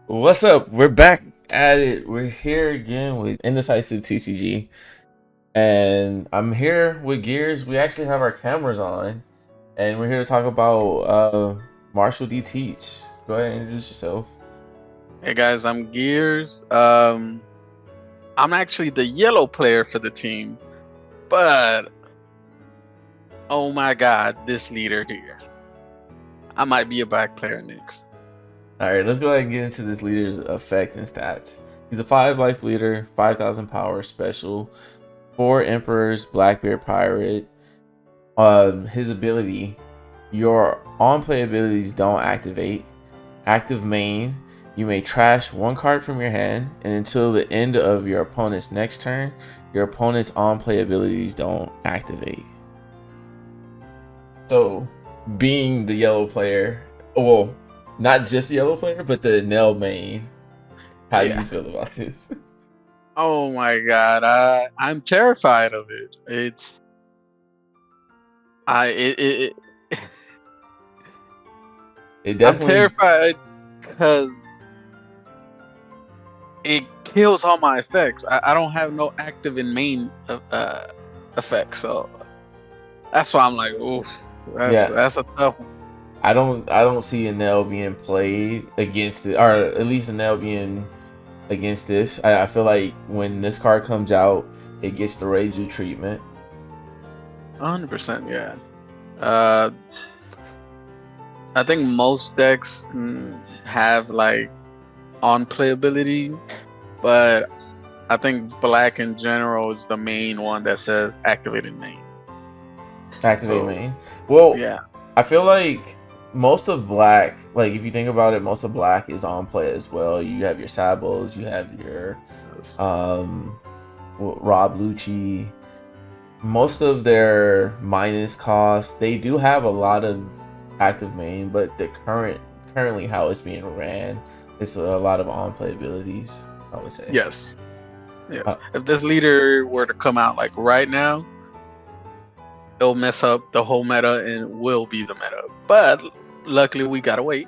What's up? We're back at it. We're here again with Indecisive TCG. And I'm here with Gears. We actually have our cameras on. And we're here to talk about Marshall D. Teach. Go ahead and introduce yourself. Hey guys, I'm Gears. I'm actually the yellow player for the team, but oh my god, this leader here. I might be a back player next. Alright, let's go ahead and get into this leader's effect and stats. He's a 5 life leader, 5,000 power special, 4 Emperors, Blackbeard Pirate. His ability, your on-play abilities don't activate. Active main, you may trash one card from your hand, and until the end of your opponent's next turn, your opponent's on-play abilities don't activate. So, being the yellow player, well, not just the yellow player, but the Nell main, how do you feel about this? Oh my god, I'm terrified of it. It's I it It I'm definitely, terrified because it kills all my effects. I don't have no active and main effects, so that's why I'm like, oof, yeah. that's a tough one. I don't see a Nell being played against it, or at least a Nell being against this. I feel like when this card comes out, it gets the Reiju treatment. 100%, yeah. Uh, I think most decks have like on playability, but I think black in general is the main one that says activated main. Activate So main. Well, yeah, I feel like most of black, like if you think about it, most of black is on play as well. You have your Sabos, you have your Rob Lucci. Most of their minus cost, they do have a lot of active main, but the currently how it's being ran, it's a lot of on play abilities, I would say. yes. Uh, If this leader were to come out like right now, it'll mess up the whole meta and will be the meta. But luckily, we gotta wait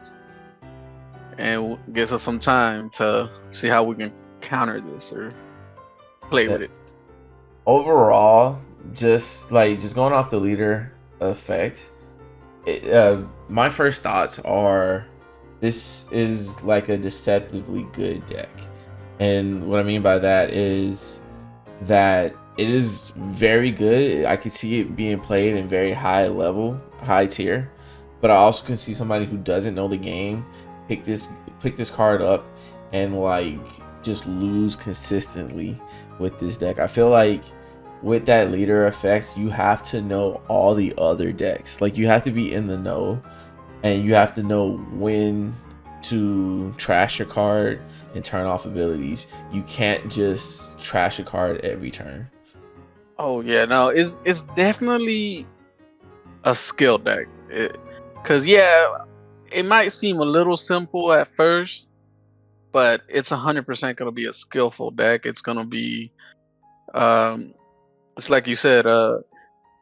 and gives us some time to see how we can counter this or play with it. Overall, just going off the leader effect, my first thoughts are this is like a deceptively good deck. And what I mean by that is that it is very good. I can see it being played in very high level, high tier. But I also can see somebody who doesn't know the game pick this card up and like just lose consistently with this deck. I feel like with that leader effect, you have to know all the other decks. Like you have to be in the know, and you have to know when to trash your card and turn off abilities. You can't just trash a card every turn. Oh yeah, no, it's definitely a skill deck. Cause yeah, it might seem a little simple at first, but it's 100% gonna be a skillful deck. It's gonna be, um, it's like you said,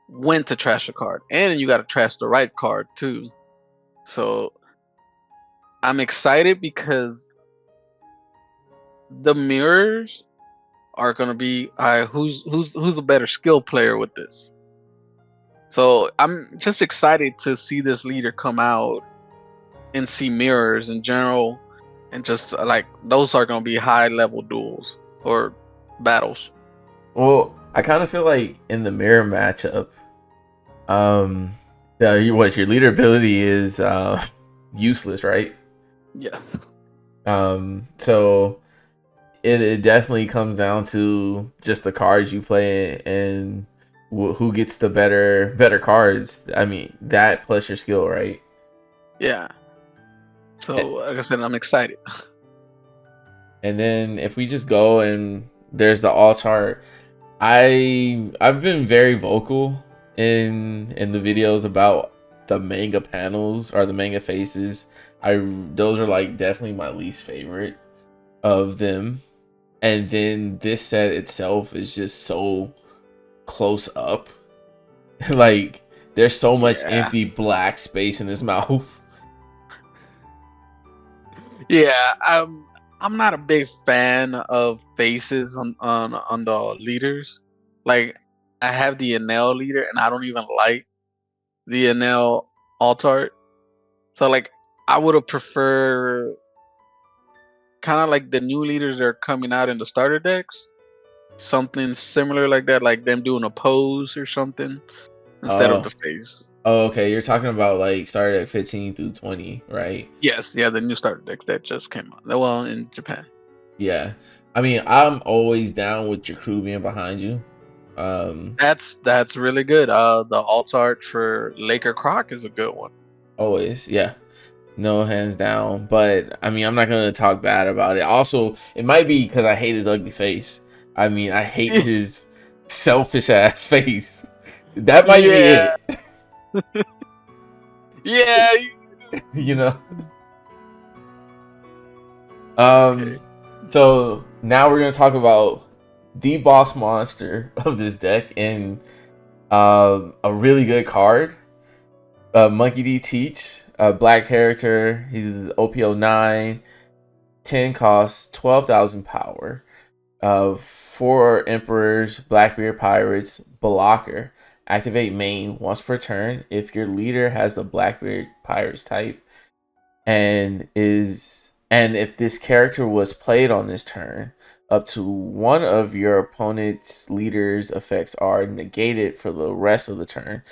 when to trash a card, and you got to trash the right card too. So I'm excited because the mirrors are gonna be, who's a better skill player with this. So I'm just excited to see this leader come out and see mirrors in general, and just like those are gonna be high level duels or battles. Well, I kind of feel like in the mirror matchup, um, what your leader ability is useless, right? Yeah. So it definitely comes down to just the cards you play and who gets the better cards. I mean, that plus your skill, right? Yeah. So like I said, I'm excited. And then if we just go and there's the alt art, I've been very vocal in the videos about the manga panels or the manga faces. Those are like definitely my least favorite of them. And then this set itself is just so close up. Like there's so much Yeah. empty black space in his mouth. Yeah, I'm not a big fan of faces on the leaders. Like I have the Enel leader, and I don't even like the Enel alt art. So like I would have preferred kind of like the new leaders that are coming out in the starter decks, something similar like that, like them doing a pose or something instead of Oh, the face. oh, okay. You're talking about like started at 15 through 20, right? Yes, yeah, the new starter decks that just came out. Well, in Japan. Yeah. I mean, I'm always down with your crew being behind you. Um, That's really good. The alt art for Laker Croc is a good one. always, yeah. No, hands down. But I mean, I'm not gonna talk bad about it. Also, it might be because I hate his ugly face. I mean, I hate his selfish ass face. That might be Yeah, it. yeah. You know. Okay. So now we're gonna talk about the boss monster of this deck and a really good card. Monkey D Teach, a black character. He's OP09, 10 cost, 12,000 power. 4 Emperors, Blackbeard Pirates, Blocker. Activate main once per turn if your leader has the Blackbeard Pirates type and if this character was played on this turn, up to one of your opponent's leader's effects are negated for the rest of the turn.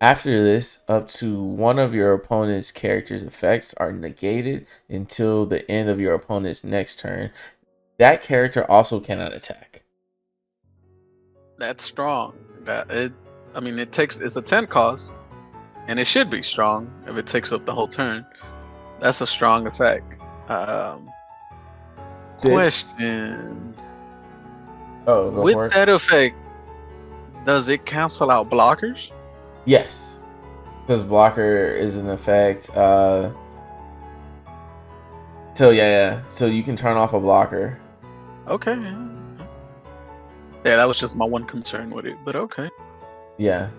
After this, up to one of your opponent's character's effects are negated until the end of your opponent's next turn. That character also cannot attack. That's strong. That it. I mean, it's a 10 cost, and it should be strong if it takes up the whole turn. That's a strong effect. Um, This Question: oh, go with for it. that effect, does it cancel out blockers? Yes, because blocker is an effect. So yeah. So you can turn off a blocker. Okay. Yeah, that was just my one concern with it, but okay. Yeah.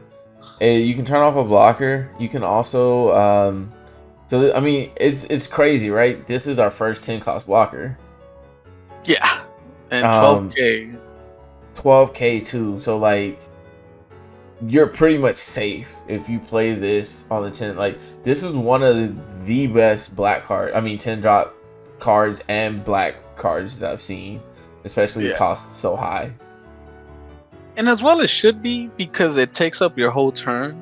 You can turn off a blocker. You can also I mean it's crazy, right? This is our first 10 cost blocker. Yeah, and Um 12K. 12k too. So like you're pretty much safe if you play this on the 10. Like this is one of the best black card. I mean 10 drop cards and black cards that I've seen, especially it Yeah, costs so high. and as well it should be because it takes up your whole turn,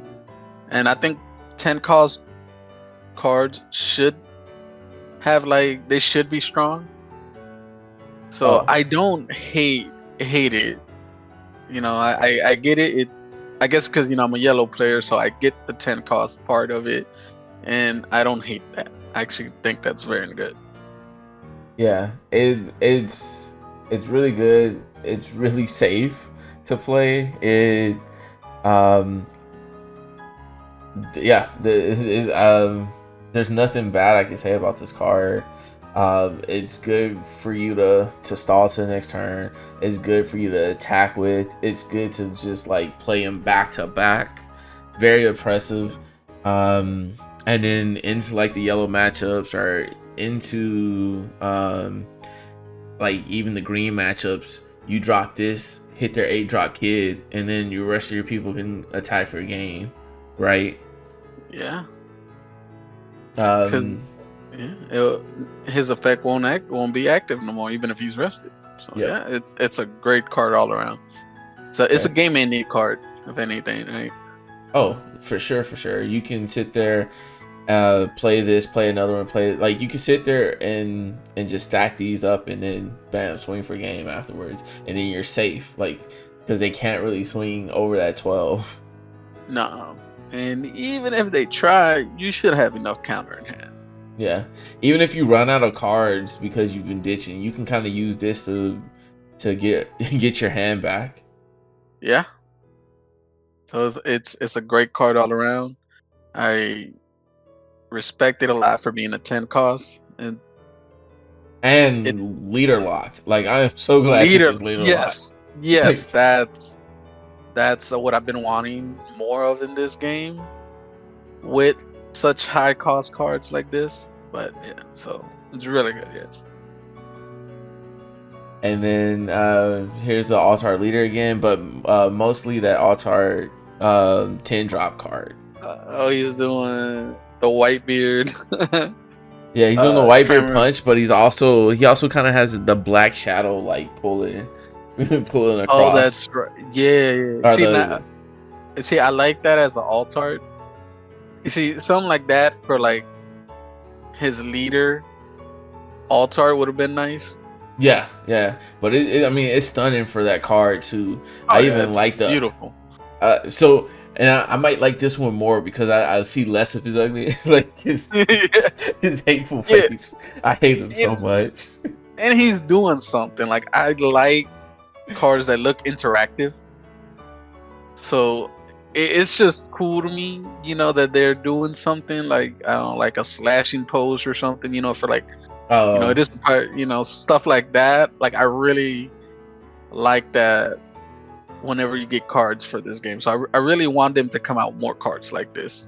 and I think 10 cost cards should have like they should be strong. So Oh, I don't hate it. You know, I get it. It I guess because I'm a yellow player, so I get the 10 cost part of it, and I don't hate that. I actually think that's very good. yeah. It's really good. It's really safe to play. Um yeah, there's nothing bad I can say about this card. It's good for you to stall to the next turn. It's good for you to attack with. It's good to just like play him back to back. Very oppressive. And then into like the yellow matchups or into like even the green matchups, you drop this, hit their 8-drop kid, and then the rest of your people can attack for a game, right? Yeah, because Um, his effect won't be active no more, even if he's rested. So yep. yeah, it's a great card all around. So it's a Okay. game ending card, if anything, right? Oh, for sure, for sure. You can sit there, play this, play another one, play like you can sit there and just stack these up, and then bam, swing for game afterwards, and then you're safe, like because they can't really swing over that 12. No, and even if they try, you should have enough counter in hand. Yeah, even if you run out of cards because you've been ditching, you can kind of use this to get your hand back. Yeah, so it's a great card all around. I respect it a lot for being a 10 cost, and it And leader locked. Like I am so glad this leader. is leader locked. Yes, yes, Like that's what I've been wanting more of in this game with such high cost cards like this. But yeah, so It's really good. Yes. And then here's the Altar Leader again, but mostly that Altar 10 drop card. Oh, he's doing the white beard. Yeah, he's doing the white beard Tremor. punch, but he also kind of has the black shadow like pulling pulling Oh, across. that's right. Yeah, yeah. Or See now, the see, I like that as an alt art. You see, something like that for like his leader alt art would have been nice. yeah, but I mean it's stunning for that card too. Oh I yeah, even it's like the beautiful. so and I might like this one more because I see less of his ugly like Yeah, his hateful yeah, face. I hate him so and much. and he's doing something. Like I like cards that look interactive. So it's just cool to me, that they're doing something like I don't know, like a slashing pose or something, for like it is part, stuff like that. Like I really like that whenever you get cards for this game. So I really want them to come out more cards like this,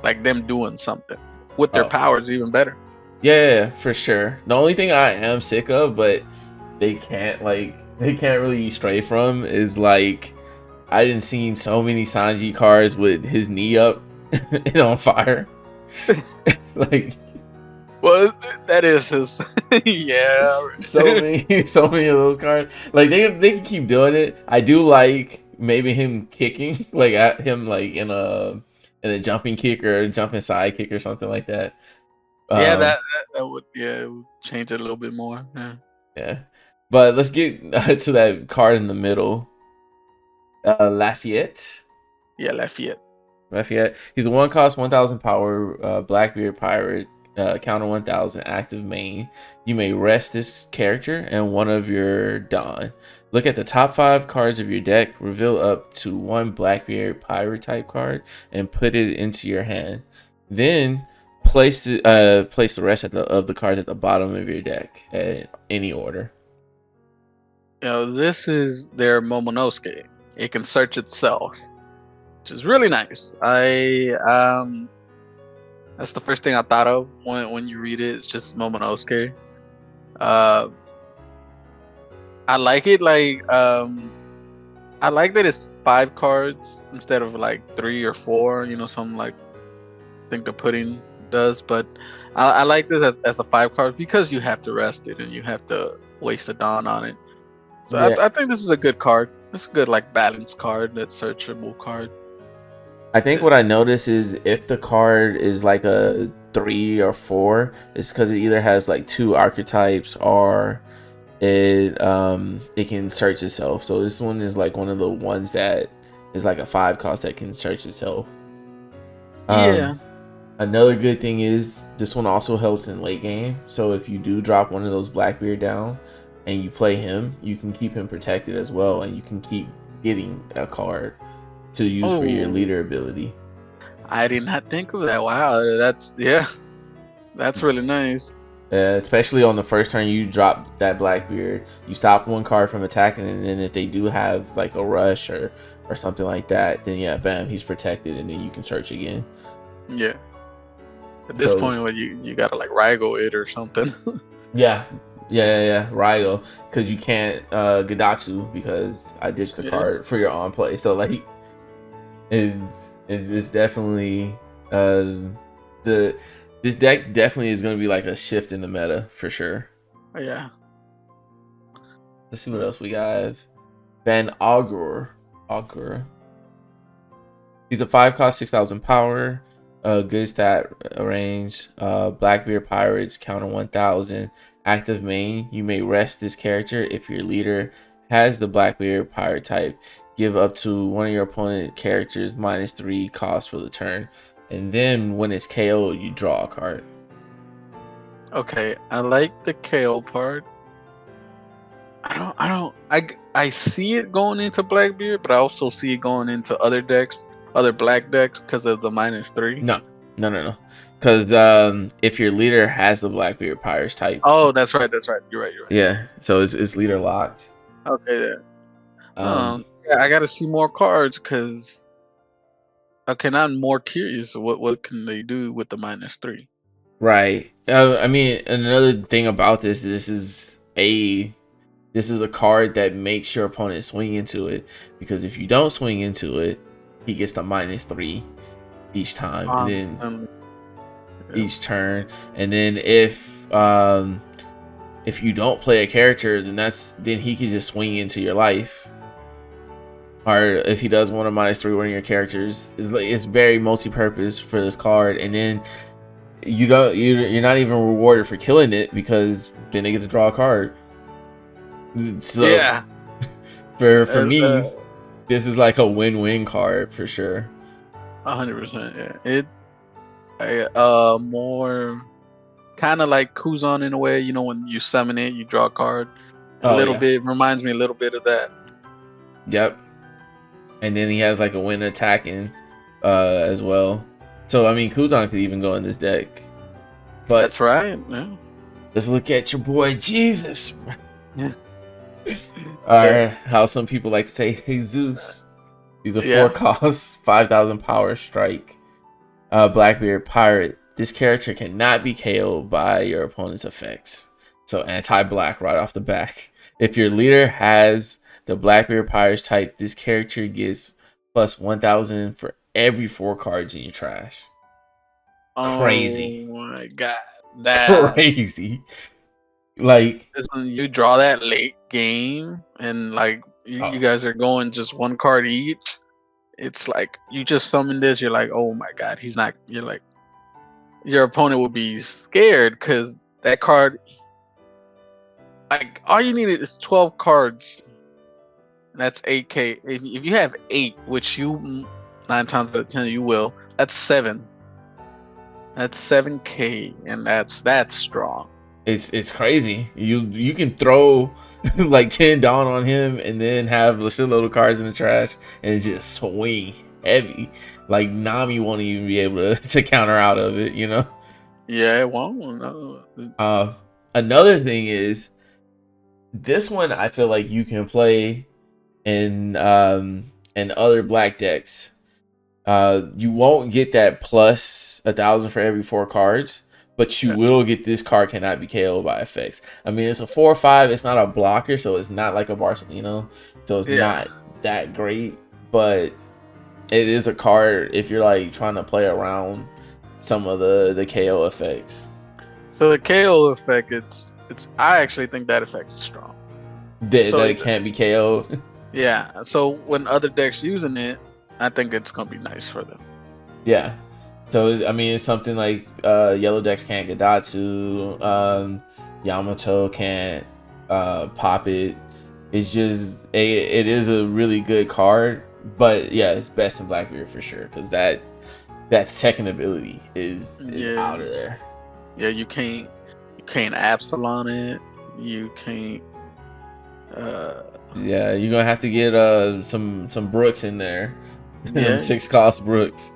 like them doing something with their Oh powers, even better. yeah, for sure. The only thing I am sick of, but they can't really stray from is like I didn't seen so many Sanji cards with his knee up and on fire. Like Well, that is his. Yeah. so many of those cards. Like they can keep doing it. I do like maybe him kicking like at him like in a jumping kick or a jumping side kick or something like that. Yeah, Um that would, yeah, it would change it a little bit more. Yeah. yeah. But let's get to that card in the middle. Lafayette. Yeah, Lafayette. Lafayette. He's a one cost 1,000 power Blackbeard pirate. Counter 1,000 active main. You may rest this character and one of your Don. Look at the top 5 cards of your deck, reveal up to one Blackbeard pirate type card, and put it into your hand. Then place the rest of the cards at the bottom of your deck in any order. This is their Momonosuke. It can search itself, which is really nice. That's the first thing I thought of when you read it. It's just Momonosuke. Uh, I like it. I like that it's 5 cards instead of like 3 or 4. Something like I think the pudding does. But I like this as a 5 card because you have to rest it and you have to waste a Dawn on it. So Yeah, I think this is a good card. It's a good like balanced card, that searchable card. I think what I notice is if the card is like a 3 or 4, it's because it either has like 2 archetypes or it can search itself. So this one is like one of the ones that is like a 5 cost that can search itself. Yeah. Another good thing is this one also helps in late game. So if you do drop one of those Blackbeard down and you play him, you can keep him protected as well, and you can keep getting a card to use for your Oh, leader ability. I did not think of that. Wow, that's really nice. Especially on the first turn you drop that Blackbeard, you stop one card from attacking, and then if they do have like a rush or something like that, then yeah, bam, he's protected, and then you can search again. Yeah. At this point, where you gotta like Rigo it or something. Yeah, Ryo, because you can't Gadatsu because I ditched the Yeah. card for your on play. So like, it's definitely this deck definitely is going to be like a shift in the meta for sure. Yeah. Let's see what else we got. Van Augur. He's a 5 cost 6,000 power. Good stat range. Blackbeard Pirates counter 1,000. Active main. You may rest this character if your leader has the Blackbeard Pirate type. Give up to one of your opponent characters -3 cost for the turn. And then when it's KO, you draw a card. Okay, I like the KO part. I see it going into Blackbeard, but I also see it going into other decks, other black decks, because of the -3. No. Because if your leader has the Blackbeard Pirates type. Oh, that's right. You're right. Yeah, so it's leader locked. Okay, yeah. Yeah, I gotta see more cards okay, now I'm more curious. What can they do with the -3? Right. I mean, another thing about this is a card that makes your opponent swing into it, because if you don't swing into it, he gets the -3 each time, and then Um, yeah. each turn. And then if you don't play a character, then he can just swing into your life. Or if he does want to -3 one of your characters, it's very multi-purpose for this card. And then you're not even rewarded for killing it, because then they get to draw a card. So Yeah. for me, this is like a win-win card for sure. 100%. Yeah. More kind of like Kuzan in a way. You know, when you summon it, you draw a card. A Oh little yeah. bit reminds me a little bit of that. Yep. And then he has like a win attacking as well. So I mean, Kuzan could even go in this deck. But That's right. Yeah. let's look at your boy Jesus. Yeah. Or how some people like to say, Jesus. He's a 4-cost, 5,000 power strike. Blackbeard Pirate. This character cannot be KO'd by your opponent's effects. So anti-black right off the back. If your leader has the Blackbeard Pirates type, this character gets plus 1,000 for every 4 cards in your trash. Crazy. Oh my god. That Crazy. Like, listen, you draw that late game, and like you guys are going just 1 card each. It's like you just summon this. You're like, oh my god, he's not. You're like, your opponent will be scared because that card. Like all you needed is 12 cards. And that's 8K. If you have 8, which you 9 times out of 10 you will, that's 7. That's 7K, and that's strong. it's crazy. You can throw like 10 down on him and then have a shitload of cards in the trash and just swing heavy. Like Nami won't even be able to counter out of it, you know? Yeah, it won't. No. Another thing is, this one I feel like you can play in other black decks. You won't get that plus 1,000 for every 4 cards, but you will get this card cannot be KO'd by effects. I mean, it's a 4/5. It's not a blocker, so it's not like a Barcelona. So it's not that great, but it is a card if you're like trying to play around some of the KO effects. So the KO effect, I actually think that effect is strong. That it can't be KO'd. Yeah. So when other decks using it, I think it's gonna be nice for them. Yeah. So I mean, it's something like yellow decks can't get Datsu, Yamato can't pop it. It's just it is a really good card, but yeah, it's best in Blackbeard for sure, because that second ability is out of there. Yeah, you can't Absalon it. You can't. Yeah, you're gonna have to get some Brooks in there. Yeah. 6-cost Brooks.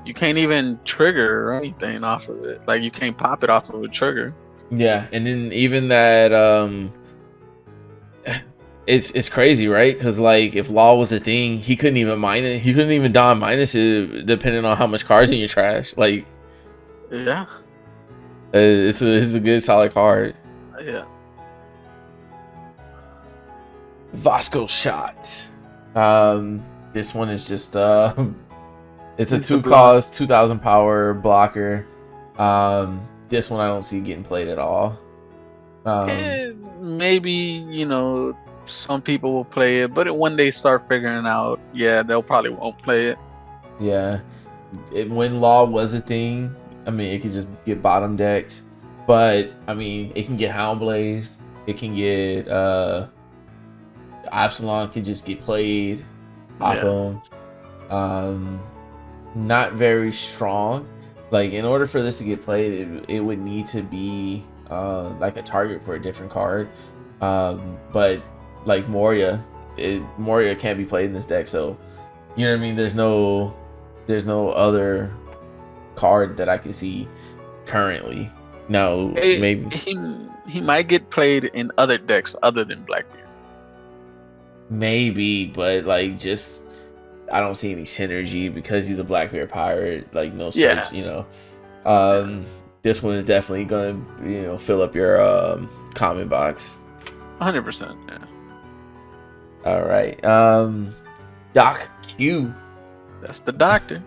You can't even trigger or anything off of it. Like you can't pop it off of a trigger. Yeah, and then even that it's crazy, right? Because like if Law was a thing, he couldn't even mine it. He couldn't even don minus it, depending on how much cards in your trash. Like, yeah, it's a good solid card. Yeah. Vasco Shot. This one is just it's a 2-cost, 2,000 power blocker. This one I don't see getting played at all. Maybe some people will play it, but when they start figuring out, they'll probably won't play it. Yeah, when Law was a thing, I mean, it could just get bottom decked, but I mean, it can get Hound Blazed. It can get Absalon can just get played. Pop them. Not very strong. Like, in order for this to get played, it would need to be like a target for a different card. But like Moria can't be played in this deck, so you know what I mean. There's no other card that I can see currently. No, maybe he might get played in other decks other than Blackbeard. Maybe, but like just I don't see any synergy because he's a Blackbeard pirate. Like no such, this one is definitely gonna fill up your comment box. 100%. Yeah. All right. Doc Q. That's the doctor.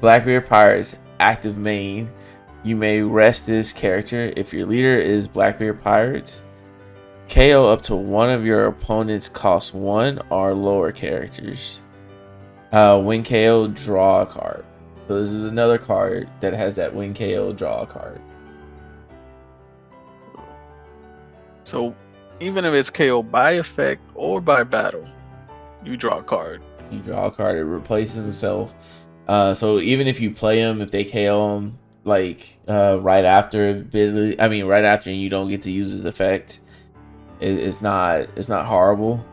Blackbeard Pirates active main. You may rest this character if your leader is Blackbeard Pirates. KO up to one of your opponent's cost 1 or lower characters. When KO, draw a card. So this is another card that has that when KO, draw a card. So even if it's KO by effect or by battle, you draw a card. You draw a card, it replaces himself. So even if you play him, if they KO him like right after and you don't get to use his effect, it's not horrible.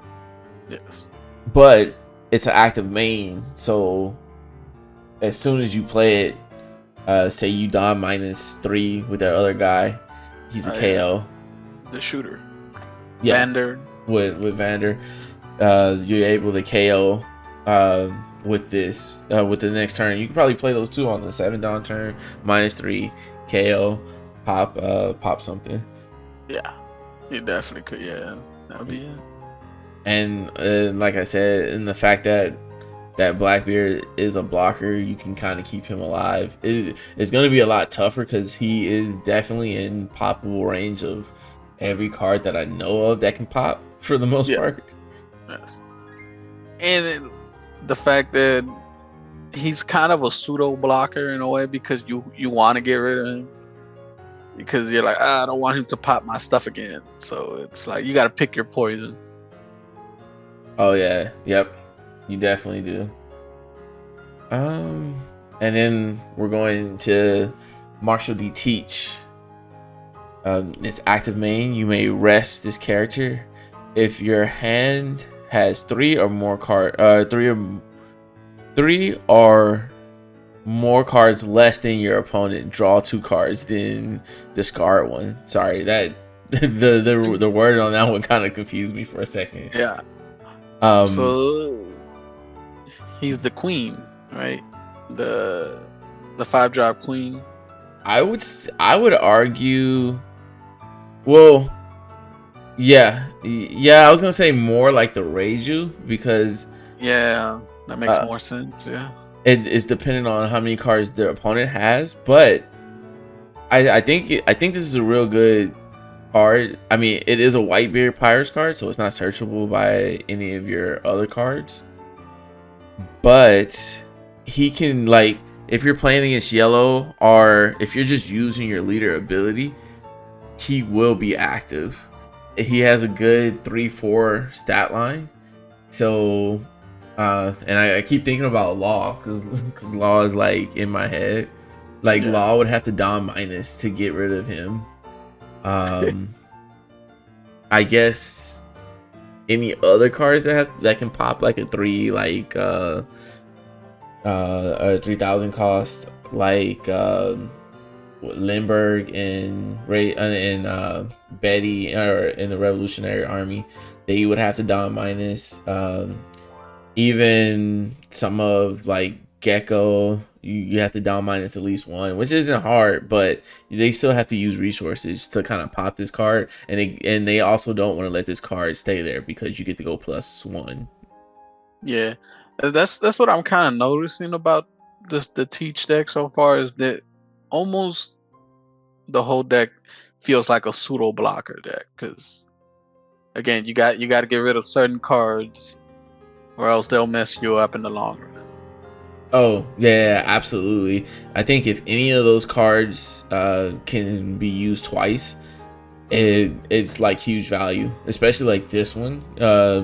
Yes. But it's an active main, so as soon as you play it, say you don -3 with that other guy, he's a KO. The shooter. Yeah. Vander. With Vander, you're able to KO with this with the next turn. You can probably play those two on the 7 don turn, -3 KO, pop something. Yeah, you definitely could. Yeah, that'd be it. And like I said, and the fact that Blackbeard is a blocker, you can kind of keep him alive. It's going to be a lot tougher because he is definitely in poppable range of every card that I know of that can pop for the most part. Yes. And the fact that he's kind of a pseudo blocker in a way because you want to get rid of him because you're like, I don't want him to pop my stuff again. So it's like you got to pick your poison. Oh yeah, yep, you definitely do. And then we're going to Marshall D. Teach. This active main, you may rest this character if your hand has 3 or more cards less than your opponent. Draw 2 cards, then discard 1. Sorry, that the word on that one kind of confused me for a second. Yeah. So he's the queen, right? The 5-drop queen. I would argue. Well, yeah. I was gonna say more like the Reiju because that makes more sense. Yeah, it is dependent on how many cards their opponent has, but I think this is a real good card. I mean, it is a Whitebeard Pirates card, so it's not searchable by any of your other cards. But he can, like, if you're playing against yellow or if you're just using your leader ability, he will be active. He has a good 3-4 stat line. So and I keep thinking about Law because Law is like in my head. Like Law would have to don minus to get rid of him. I guess any other cards that can pop like a 3, like a 3,000 cost, like Lindbergh and Ray and Betty, or in the Revolutionary Army, they would have to don minus. Even some of like Gecko, you have to don minus at least 1, which isn't hard, but they still have to use resources to kind of pop this card, and they also don't want to let this card stay there because you get to go +1. Yeah, that's what I'm kind of noticing about the Teach deck so far, is that almost the whole deck feels like a pseudo blocker deck because again you got to get rid of certain cards or else they'll mess you up in the long run. Oh yeah, absolutely. I think if any of those cards can be used twice, it's like huge value, especially like this one,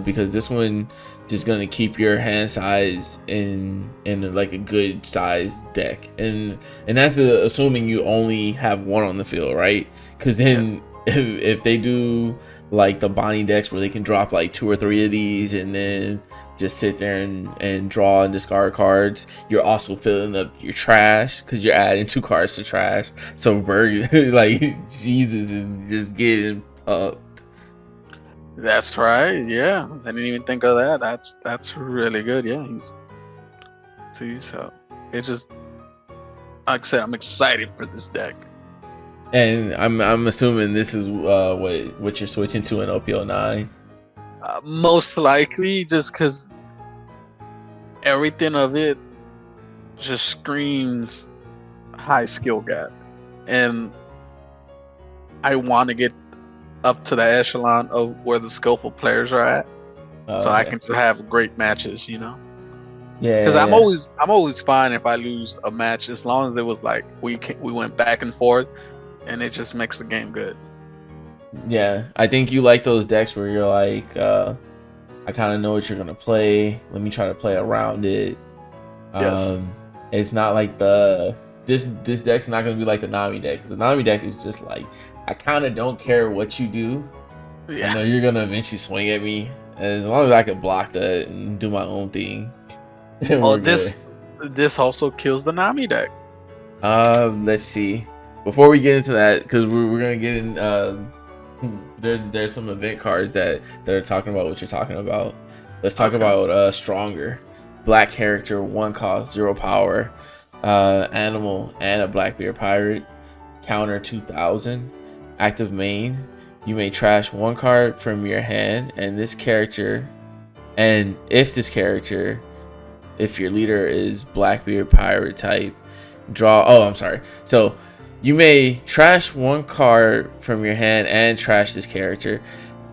because this one just gonna keep your hand size in like a good size deck, and that's assuming you only have 1 on the field, right? Because then if they do like the Bonnie decks where they can drop like 2 or 3 of these and then just sit there and draw and discard cards, you're also filling up your trash because you're adding 2 cards to trash. So Burgess, like Jesus, is just getting up. That's right. Yeah, I didn't even think of that. That's really good. Yeah, so it just, like I said, I'm excited for this deck. And I'm assuming this is what you're switching to in OP09. Most likely, just because everything of it just screams high skill gap, and I want to get up to the echelon of where the skillful players are at, so I Okay. can just have great matches. You know, Yeah, because yeah, I'm yeah. always fine if I lose a match as long as it was like we went back and forth, and it just makes the game good. Yeah, I think you like those decks where you're like, I kind of know what you're gonna play. Let me try to play around it. Yes. It's not like this deck's not gonna be like the Nami deck, because the Nami deck is just like, I kind of don't care what you do. I Yeah. know you're gonna eventually swing at me. As long as I can block that and do my own thing, Oh, we're good. this also kills the Nami deck. Let's see. Before we get into that, because we're gonna get in. There's some event cards that are talking about what you're talking about. Let's talk Okay. about Stronger. Black character, 1 cost, 0 power, animal, and a Blackbeard pirate. Counter 2000. Active main. You may trash 1 card from your hand, and this character, and if this character, if your leader is Blackbeard pirate type, draw. Oh, I'm sorry. So you may trash 1 card from your hand and trash this character.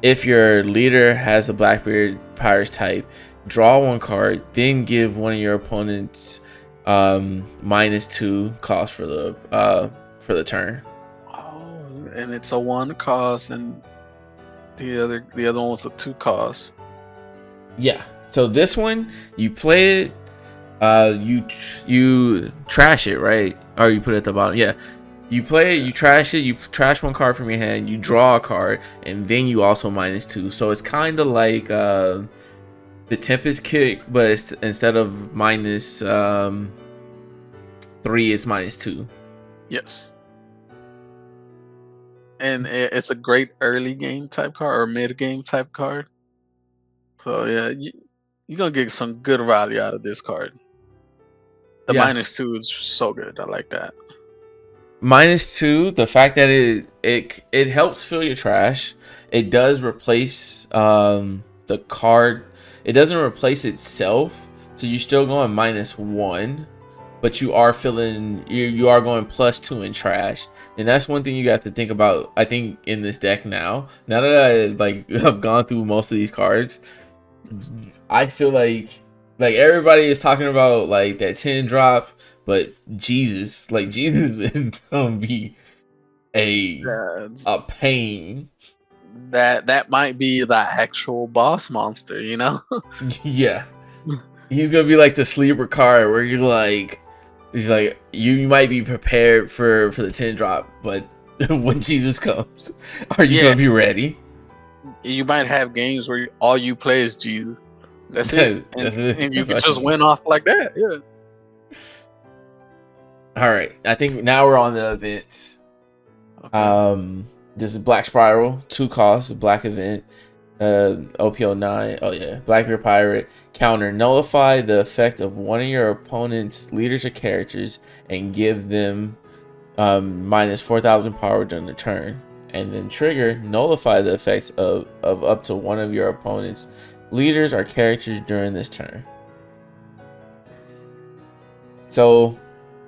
If your leader has a Blackbeard Pirates type, draw 1 card, then give one of your opponents -2 cost for the turn. Oh, and it's a 1 cost, and the other one was a 2 cost. Yeah. So this one, you play it, you trash it, right? Or you put it at the bottom. Yeah. You play it, you trash it, you trash 1 card from your hand, you draw a card, and then you also -2. So it's kind of like the Tempest kick, but instead of -3, it's -2. Yes. And it's a great early game type card or mid game type card. So yeah, you're gonna get some good value out of this card. The Yeah. -2 is so good. I like that. -2, the fact that it helps fill your trash. It does replace the card. It doesn't replace itself, so you're still going -1, but you are filling, you are going +2 in trash. And that's one thing you got to think about, I think, in this deck now that I like have gone through most of these cards. I feel like everybody is talking about like that 10 drop, but Jesus is gonna be a That's, a pain. that might be the actual boss monster. You know. Yeah, he's gonna be like the sleeper card where you're like, he's like, you might be prepared for the 10 drop, but when Jesus comes, are you Yeah, gonna be ready? you might have games where all you play is Jesus. That's it, That's it. and you That's can what I just mean. win off like that. Yeah. All right, I think now we're on the events. Okay. This is Black Spiral, 2 costs, black event. OP09. Oh yeah, Blackbeard pirate. Counter, nullify the effect of one of your opponent's leaders or characters and give them -4000 power during the turn. And then trigger, nullify the effects of up to one of your opponent's leaders or characters during this turn. So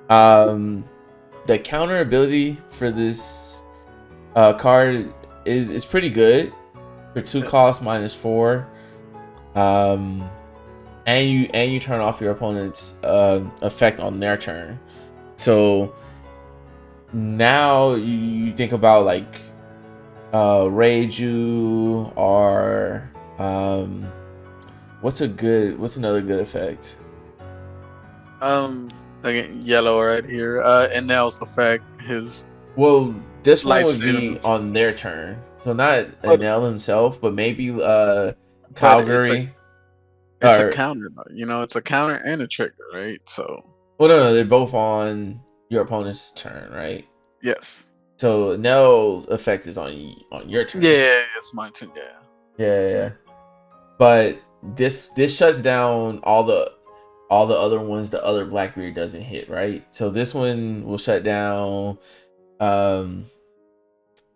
the counter ability for this card is pretty good. For 2 costs, -4. And you turn off your opponent's effect on their turn. So now you think about like Reiju, or what's another good effect? Again, yellow right here. And now's the fact his Well, this one life would be saving, on their turn. So not but Enel himself, but maybe but Calgary. it's a Or counter though. You know, it's a counter and a trigger, right? So well, no, they're both on your opponent's turn, right? yes. So Enel's effect is on your turn. Yeah, it's my turn. Yeah. Yeah. But this shuts down all the other ones the other Blackbeard doesn't hit, right? So this one will shut down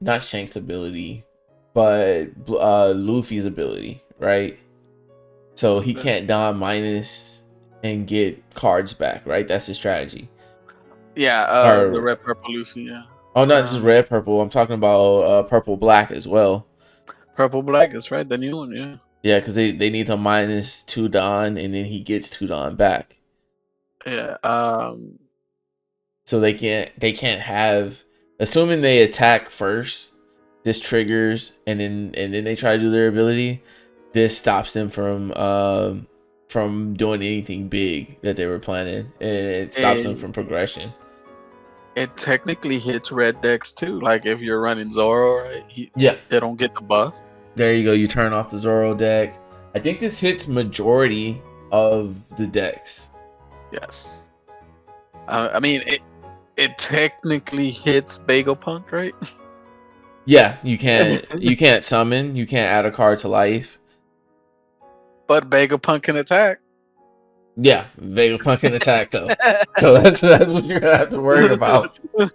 not Shank's ability, but Luffy's ability, right? So he can't don minus and get cards back, right? That's his strategy. Yeah, the Or red purple Luffy. Yeah, oh, not just red purple. I'm talking about purple black as well. purple black is right. The new one. Yeah. Yeah, because they need to minus 2 don, and then he gets 2 don back. Yeah. So they can't have, assuming they attack first, this triggers, and then they try to do their ability. This stops them from doing anything big that they were planning. It stops them from progression. It technically hits red decks too. Like if you're running Zoro, right? Yeah, They don't get the buff. there you go. You turn off the Zoro deck. I think this hits majority of the decks. Yes. I mean, it technically hits Vegapunk, right? Yeah, you can't summon, you can't add a card to life. But Vegapunk can attack. Yeah, Vegapunk can attack though. So that's what you're gonna have to worry about. You're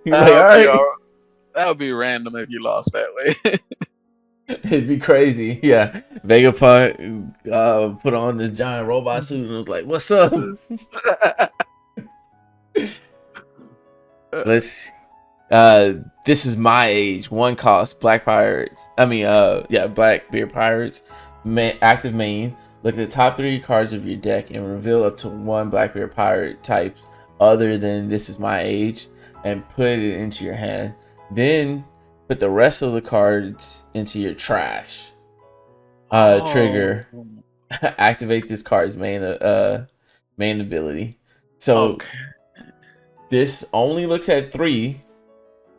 like, all right. That would be random if you lost that way. It'd be crazy. Yeah. Vegapunk put on this giant robot suit and was like, what's up? Let's this is my age. 1 cost, Black Pirates. Blackbeard Pirates. Active main. Look at the top 3 cards of your deck and reveal up to 1 Blackbeard Pirate type other than This Is My Age and put it into your hand. Then put the rest of the cards into your trash. Trigger. Activate this card's main ability. So this only looks at 3,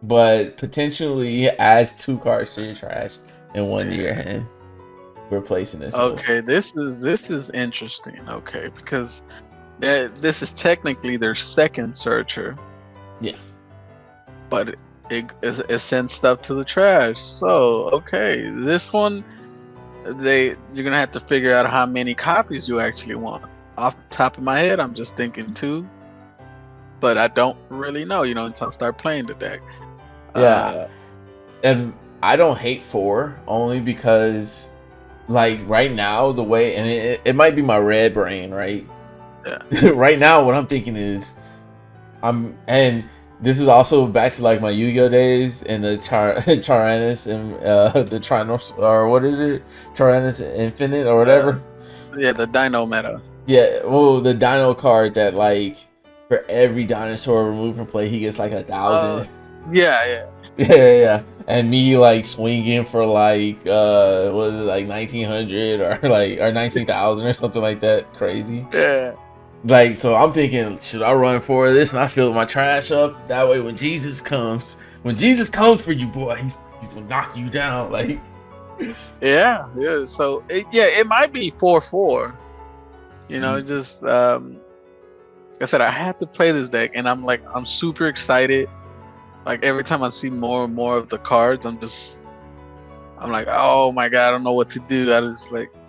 but potentially adds 2 cards to your trash and 1 to your hand. Replacing this. Okay, this is interesting. Okay, because this is technically their second searcher. Yeah. But it sends stuff to the trash. So okay, this one you're gonna have to figure out how many copies you actually want. Off the top of my head, I'm just thinking 2, but I don't really know. Until I start playing the deck. Yeah, and I don't hate 4 only because, like, right now the way, and it might be my red brain, right? Yeah. Right now, what I'm thinking is, and this is also back to like my Yu-Gi-Oh days and the Tyrannus and the Trinos, or what is it? Tyrannus Infinite or whatever. Yeah, the Dino meta. Yeah, well, the Dino card that, like, for every dinosaur removed from play, he gets like 1,000. Yeah. And me like swinging for like what is it, like 1,900 or 19,000 or something like that. Crazy. Yeah. Like, so I'm thinking, should I run for this and I fill my trash up? That way when Jesus comes for you, boy, he's gonna knock you down. Like, yeah. So it might be 4/4. Just like I said, I have to play this deck, and I'm super excited. Like every time I see more and more of the cards, I'm like, oh my god, I don't know what to do.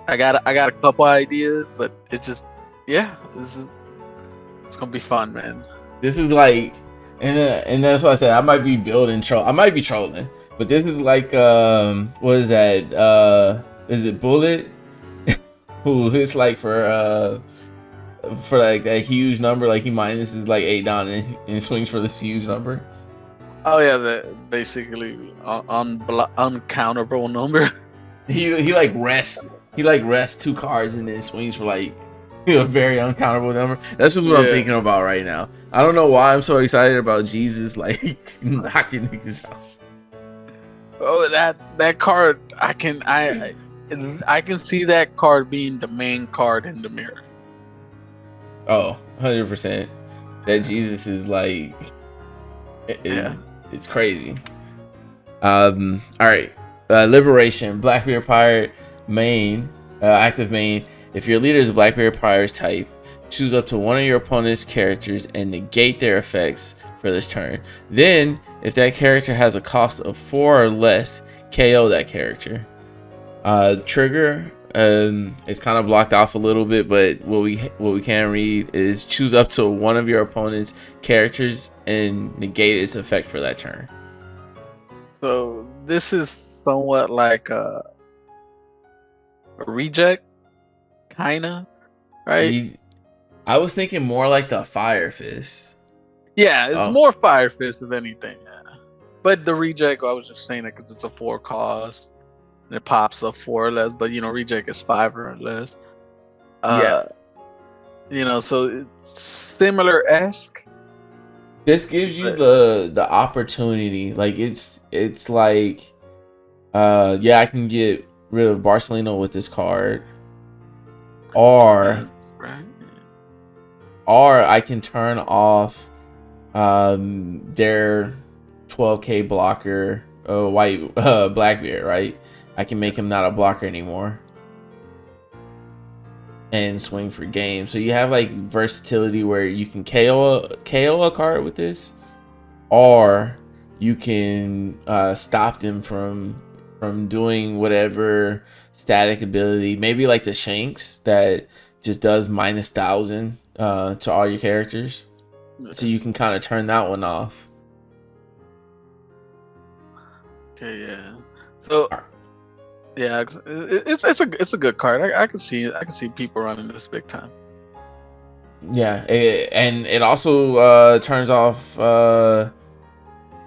I got a couple ideas, but it's gonna be fun, man. This is like, and that's why I said I might be I might be trolling, but this is like what is that? Is it Bullet? Who hits like for like that huge number, like he minuses like 8 down and swings for this huge number. Oh yeah, that basically uncountable number. He like rests 2 cards and then swings for like a very uncountable number. That's what I'm thinking about right now. I don't know why I'm so excited about Jesus like knocking niggas out. Oh, that card, I can see that card being the main card in the mirror. Oh, 100%. That Jesus is like, it's crazy. All right. Liberation, Blackbeard Pirate main, active main. If your leader is a Blackbeard Pirate's type, choose up to 1 of your opponent's characters and negate their effects for this turn. Then, if that character has a cost of 4 or less, KO that character. The trigger is kind of blocked off a little bit, but what we can read is choose up to 1 of your opponent's characters and negate its effect for that turn. So this is somewhat like a reject, kinda, right? I was thinking more like the Fire Fist. Yeah, it's Oh, more Fire Fist if anything. Yeah. But the reject, I was just saying that because it's a 4 cost. And it pops up 4 or less, but reject is 5 or less. yeah. Uh, so it's similar esque. This gives you But the opportunity. Like it's like yeah, I can get rid of Barcelona with this card. Or right. I can turn off their 12k blocker white Blackbeard, right? I can make him not a blocker anymore and swing for game. So you have like versatility where you can KO a card with this, or you can stop them from doing whatever static ability, maybe like the Shanks that just does -1000 to all your characters. So you can kind of turn that one off. Okay, yeah. So yeah, it's a good card. I can see it. I can see people running this big time. Yeah, and it also turns off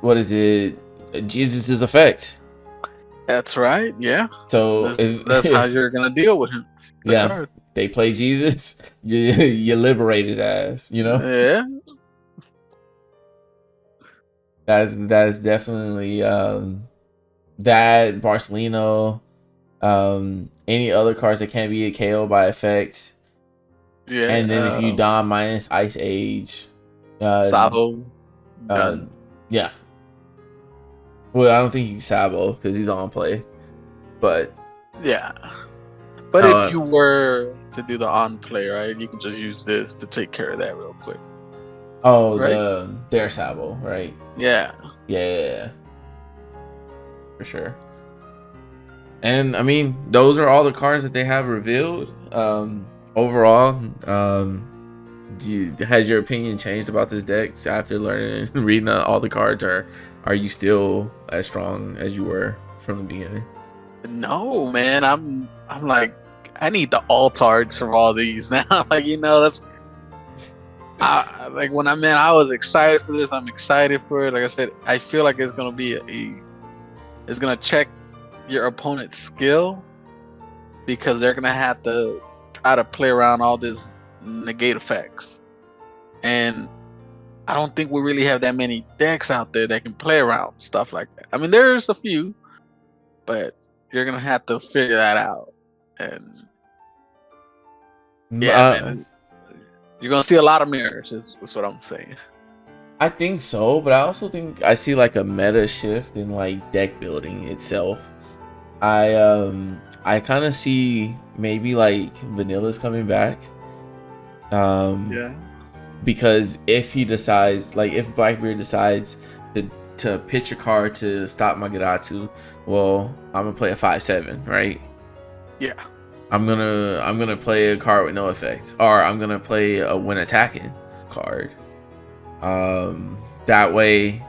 what is it? Jesus' effect. That's right. Yeah. So That's how you're gonna deal with him. The yeah, card. they play Jesus, you liberate his ass. Yeah. That's definitely that Barcelona. Any other cards that can't be a KO by effect. Yeah. And then if you Dom minus Ice Age, Sabo. Done. Yeah. Well, I don't think you can Sabo because he's on play, but yeah. But if you were to do the on play, right, you can just use this to take care of that real quick. Oh, right? their Sabo, right? Yeah. Yeah. For sure. And I mean, those are all the cards that they have revealed. Overall, has your opinion changed about this deck after learning and reading all the cards, or are you still as strong as you were from the beginning? No, man. I'm like, I need the altards from all these now. Like, that's like when I was excited for this. I'm excited for it. Like I said, I feel like it's gonna be it's gonna check your opponent's skill, because they're gonna have to try to play around all this negate effects, and I don't think we really have that many decks out there that can play around stuff like that. I mean, there's a few, but you're gonna have to figure that out. And yeah, man, you're gonna see a lot of mirrors. Is what I'm saying. I think so, but I also think I see like a meta shift in like deck building itself. I kind of see maybe like Vanilla's coming back. Yeah. Because if he decides, like if Blackbeard decides to pitch a card to stop Magadatsu, well, I'm gonna play a 5/7, right? Yeah. I'm gonna play a card with no effect, or I'm gonna play a when attacking card. That way,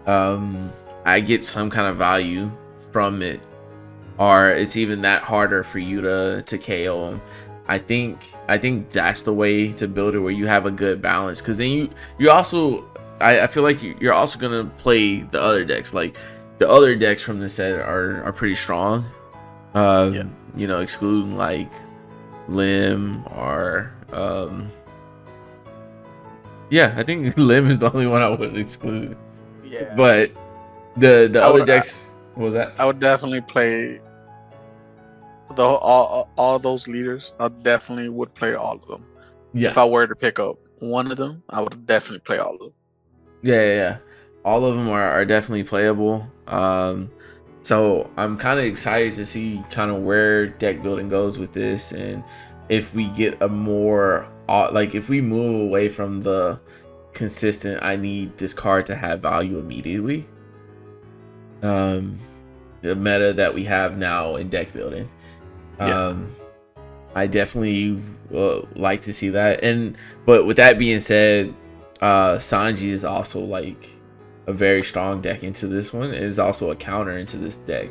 I get some kind of value from it, or it's even that harder for you to KO him. I think that's the way to build it, where you have a good balance, because then you also I feel like you're also gonna play the other decks. Like the other decks from the set are pretty strong. Excluding like Lim or I think Lim is the only one I would exclude. Yeah. But the other decks, what was that? I would definitely play all those leaders. I definitely would play all of them. Yeah. If I were to pick up one of them, I would definitely play all of them. Yeah. All of them are definitely playable. So I'm kind of excited to see kind of where deck building goes with this, and if we get a more like if we move away from the consistent I need this card to have value immediately, the meta that we have now in deck building. I definitely like to see that. But with that being said, Sanji is also like a very strong deck into this one. It is also a counter into this deck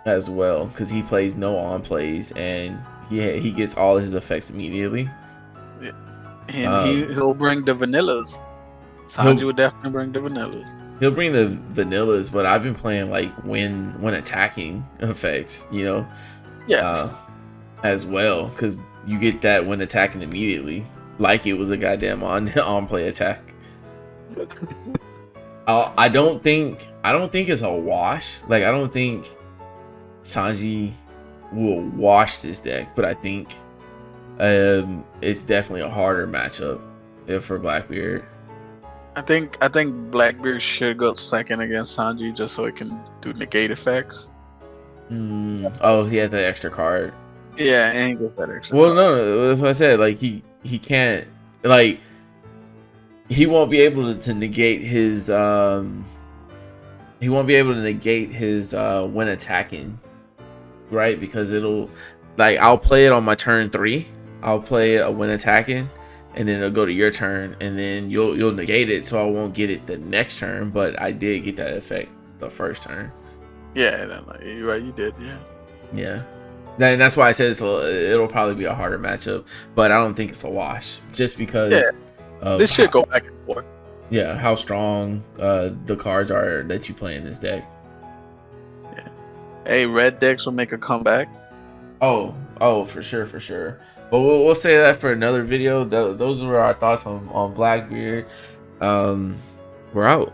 as well, because he plays no on plays and he gets all his effects immediately. And he'll bring the vanillas. Sanji would definitely bring the vanillas. He'll bring the vanillas, but I've been playing like when attacking effects, you know, as well, because you get that when attacking immediately, like it was a goddamn on play attack. I don't think it's a wash. Like, I don't think Sanji will wash this deck, but I think it's definitely a harder matchup for Blackbeard. I think Blackbeard should go second against Sanji just so it can do negate effects. Oh, he has that extra card. Yeah, and he gets that extra. Well, no, that's what I said. Like he can't, like, he won't be able to negate his when attacking, right? Because it'll, like, I'll play it on my turn 3. I'll play it when attacking, and then it'll go to your turn, and then you'll negate it, so I won't get it the next turn. But I did get that effect the first turn. Yeah, you're right. You did. Yeah. And that's why I said it'll probably be a harder matchup, but I don't think it's a wash, just because this should go back and forth. Yeah, how strong the cards are that you play in this deck. Yeah. Hey, red decks will make a comeback. Oh, for sure. But we'll say that for another video. Those were our thoughts on Blackbeard. We're out.